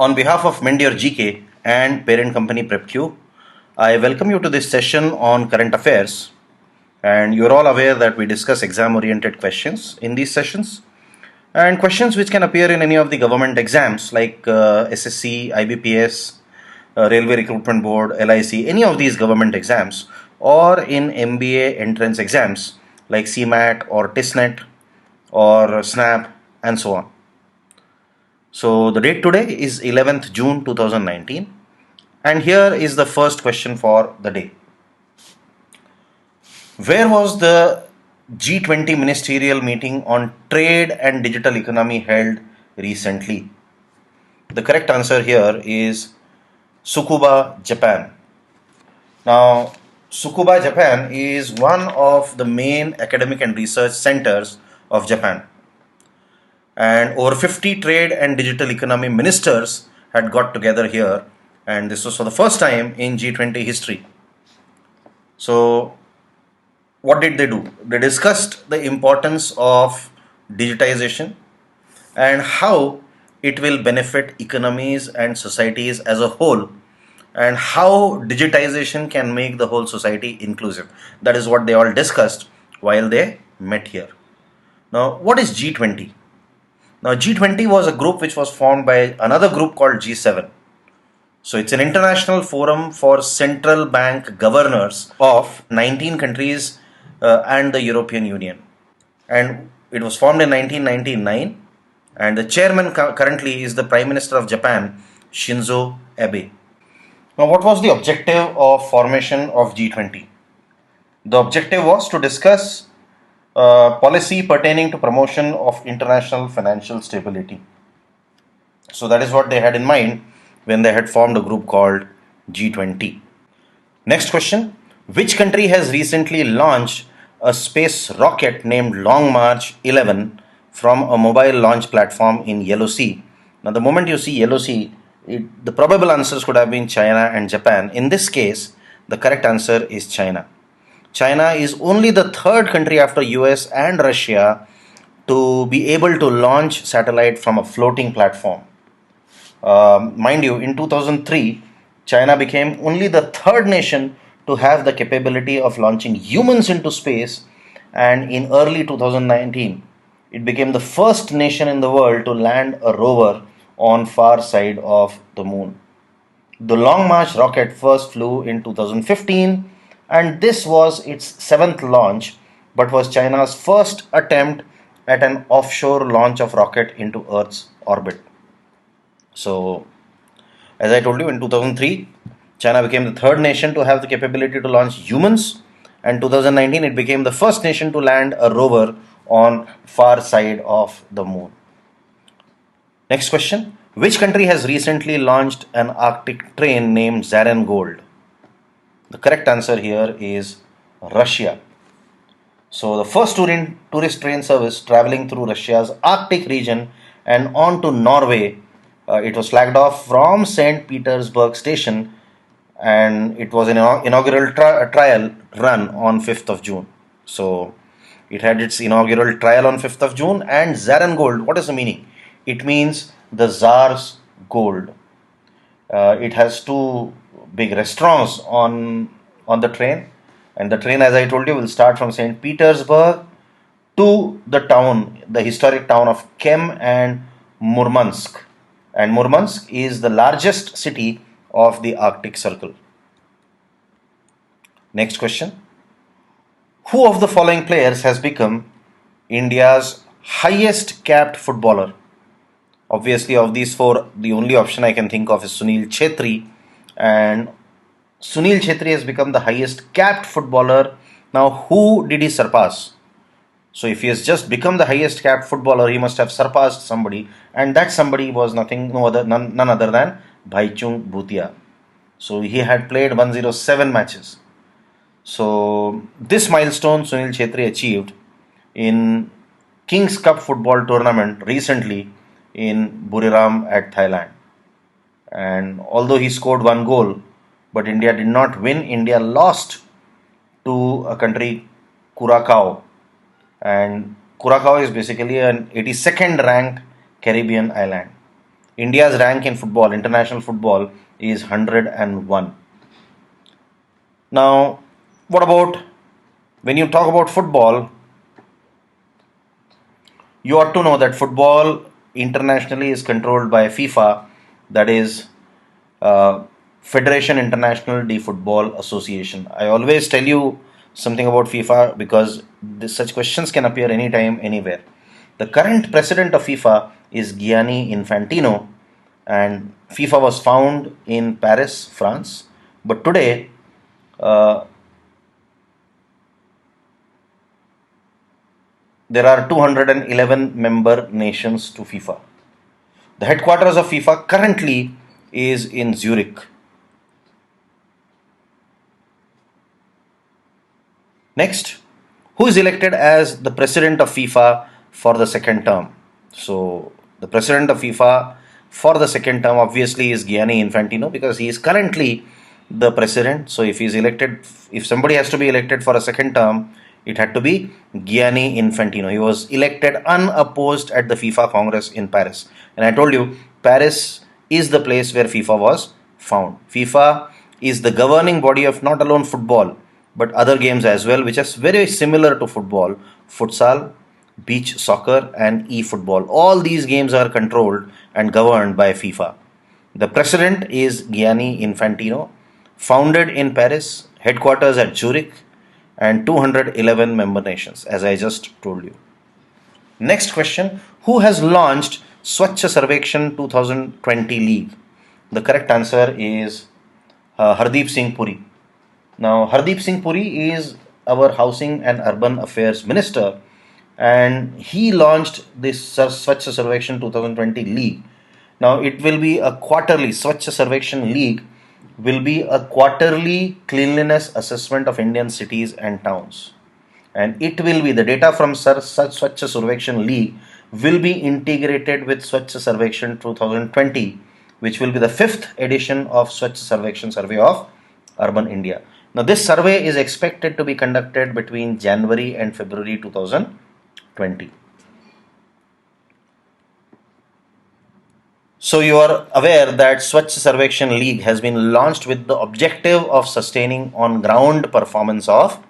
On behalf of Mend Your GK and parent company PrepQ, I welcome you to this session on current affairs. And you're all aware that we discuss exam-oriented questions in these sessions and questions which can appear in any of the government exams like SSC, IBPS, Railway Recruitment Board, LIC, any of these government exams, or in MBA entrance exams like CMAT or TISNET or SNAP and so on. So the date today is 11th June 2019, and here is the first question for the day. Where was the G20 ministerial meeting on trade and digital economy held recently? The correct answer here is Tsukuba, Japan. Now, Tsukuba, Japan is one of the main academic and research centers of Japan. And over 50 trade and digital economy ministers had got together here, and this was for the first time in G20 history. So what did they do? They discussed the importance of digitization and how it will benefit economies and societies as a whole, and how digitization can make the whole society inclusive. That is what they all discussed while they met here. Now, what is G20? Now, G20 was a group which was formed by another group called G7. So it's an international forum for central bank governors of 19 countries and the European Union. And it was formed in 1999, and the chairman currently is the Prime Minister of Japan, Shinzo Abe. Now, what was the objective of formation of G20? The objective was to discuss policy pertaining to promotion of international financial stability. So that is what they had in mind when they had formed a group called G20. Next question. Which country has recently launched a space rocket named Long March 11 from a mobile launch platform in Yellow Sea? Now, the moment you see Yellow Sea, the probable answers could have been China and Japan. In this case, the correct answer is China. China is only the third country after US and Russia to be able to launch satellite from a floating platform. Mind you, in 2003, China became only the third nation to have the capability of launching humans into space, and in early 2019, it became the first nation in the world to land a rover on far side of the moon. The Long March rocket first flew in 2015, and this was its seventh launch, but was China's first attempt at an offshore launch of rocket into Earth's orbit. So, as I told you, in 2003, China became the third nation to have the capability to launch humans, and 2019 it became the first nation to land a rover on far side of the moon. Next question. Which country has recently launched an Arctic train named Zaren Gold? The correct answer here is Russia. So the first tourist train service traveling through Russia's Arctic region and on to Norway, it was flagged off from St. Petersburg station, and it was an inaugural trial run on 5th of June. So it had its inaugural trial on 5th of June, and Zaren Gold, what is the meaning? It means the Tsar's gold. It has two big restaurants on the train, and the train, as I told you, will start from St. Petersburg to the historic town of Kem and Murmansk. And Murmansk is the largest city of the Arctic Circle. Next question. Who of the following players has become India's highest capped footballer? Obviously, of these four, the only option I can think of is Sunil Chhetri, and Sunil Chhetri has become the highest capped footballer. Now, who did he surpass? So, if he has just become the highest capped footballer, he must have surpassed somebody, and that somebody was none other than Bhaichung Bhutia. So, he had played 107 matches. So, this milestone Sunil Chhetri achieved in King's Cup football tournament recently in Buriram at Thailand. And although he scored one goal, but India did not win. India lost to a country, Curacao. And Curacao is basically an 82nd ranked Caribbean island. India's rank in football, international football, is 101. Now, what about when you talk about football? You ought to know that football internationally is controlled by FIFA, that is uh, Federation International de Football Association. I always tell you something about FIFA because such questions can appear anytime, anywhere. The current president of FIFA is Gianni Infantino, and FIFA was found in Paris, France. But today, uh, there are 211 member nations to FIFA. The headquarters of FIFA currently is in Zurich. Next, who is elected as the president of FIFA for the second term? So, the president of FIFA for the second term obviously is Gianni Infantino because he is currently the president. So, if he is elected, if somebody has to be elected for a second term, it had to be Gianni Infantino. He was elected unopposed at the FIFA Congress in Paris. And I told you, Paris is the place where FIFA was found. FIFA is the governing body of not alone football, but other games as well, which is very similar to football: futsal, beach soccer, and e-football. All these games are controlled and governed by FIFA. The president is Gianni Infantino, founded in Paris, headquarters at Zurich, and 211 member nations, as I just told you. Next question: who has launched Switched Reservation 2020 League? The correct answer is Hardeep Singh Puri. Now, Hardeep Singh Puri is our Housing and Urban Affairs Minister, and he launched this Swachh Sarvekshan 2020 League. Now, it will be a quarterly, Swachh Sarvekshan League will be a quarterly cleanliness assessment of Indian cities and towns. And it will be the data from Swachh Sarvekshan League will be integrated with Swachh Sarvekshan 2020, which will be the fifth edition of Swachh Sarvekshan Survey of Urban India. Now, this survey is expected to be conducted between January and February 2020. So, you are aware that Swachh Sarvekshan League has been launched with the objective of sustaining on ground performance of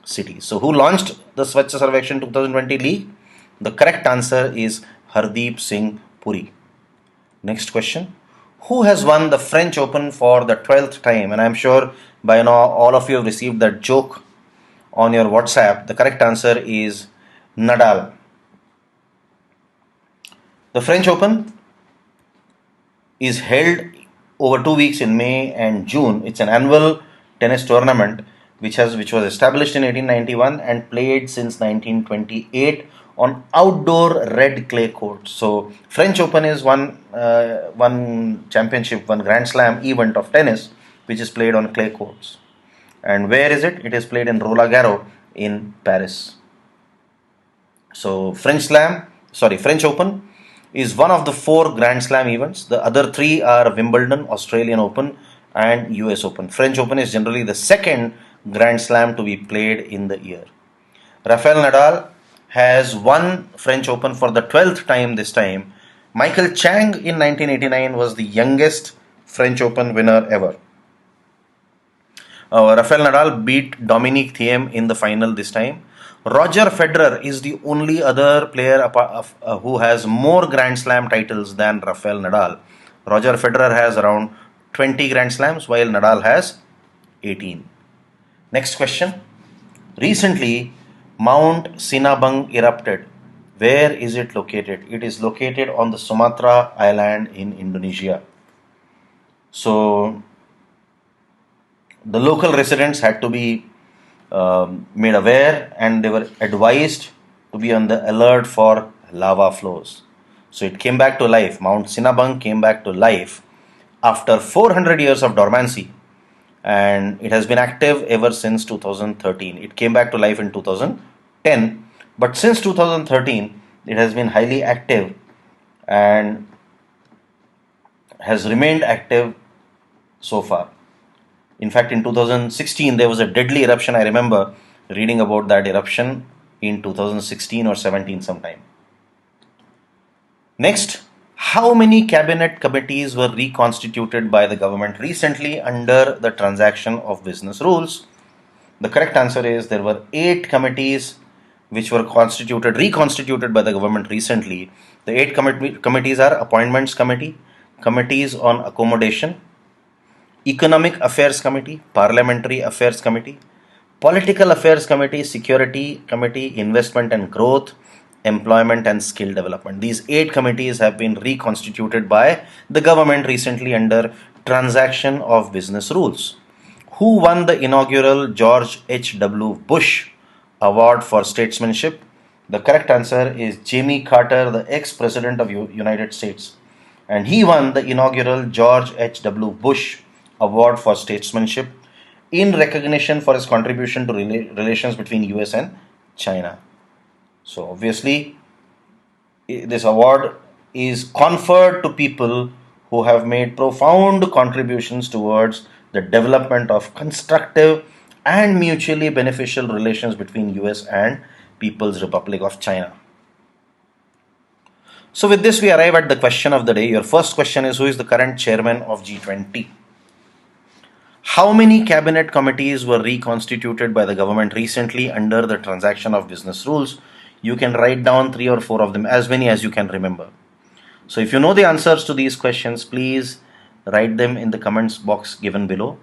cities. So, who launched the Swachh Sarvekshan 2020 League? The correct answer is Hardeep Singh Puri. Next question: who has won the French Open for the 12th time? And I'm sure by now all of you have received that joke on your WhatsApp. The correct answer is Nadal. The French Open is held over 2 weeks in May and June. It's an annual tennis tournament which was established in 1891 and played since 1928 on outdoor red clay courts. So French Open is one championship, one Grand Slam event of tennis which is played on clay courts. And where is it? It is played in Roland Garros in Paris. So French Open is one of the 4 Grand Slam events. The other 3 are Wimbledon, Australian Open, and US Open. French Open is generally the second Grand Slam to be played in the year. Rafael Nadal has won French Open for the 12th time this time. Michael Chang in 1989 was the youngest French Open winner ever. Rafael Nadal beat Dominic Thiem in the final this time. Roger Federer is the only other player who has more Grand Slam titles than Rafael Nadal. Roger Federer has around 20 Grand Slams while Nadal has 18. Next question. Recently, Mount Sinabung erupted. Where is it located? It is located on the Sumatra island in Indonesia. So, the local residents had to be made aware and they were advised to be on the alert for lava flows. So it came back to life. Mount Sinabung came back to life after 400 years of dormancy, and it has been active ever since 2013. It came back to life in 2010, but since 2013 it has been highly active and has remained active so far. In fact, in 2016, there was a deadly eruption. I remember reading about that eruption in 2016 or 17 sometime. Next, How many cabinet committees were reconstituted by the government recently under the transaction of business rules? The correct answer is there were 8 committees which were reconstituted by the government recently. The 8 committees are Appointments Committee, Committees on Accommodation, Economic Affairs Committee, Parliamentary Affairs Committee, Political Affairs Committee, Security Committee, Investment and Growth, Employment and Skill Development. These 8 committees have been reconstituted by the government recently under transaction of business rules. Who won the inaugural George H.W. Bush Award for Statesmanship? The correct answer is Jimmy Carter, the ex-president of United States. And he won the inaugural George H.W. Bush Award for Statesmanship in recognition for his contribution to relations between US and China. So obviously, this award is conferred to people who have made profound contributions towards the development of constructive and mutually beneficial relations between US and People's Republic of China. So with this, we arrive at the question of the day. Your first question is, who is the current chairman of G20? How many cabinet committees were reconstituted by the government recently under the transaction of business rules? You can write down 3 or 4 of them, as many as you can remember. So if you know the answers to these questions, please write them in the comments box given below.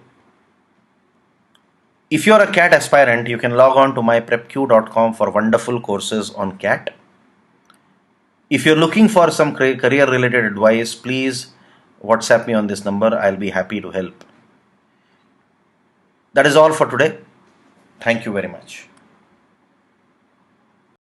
If you're a CAT aspirant, you can log on to myprepq.com for wonderful courses on CAT. If you're looking for some career related advice, please WhatsApp me on this number. I'll be happy to help. That is all for today. Thank you very much.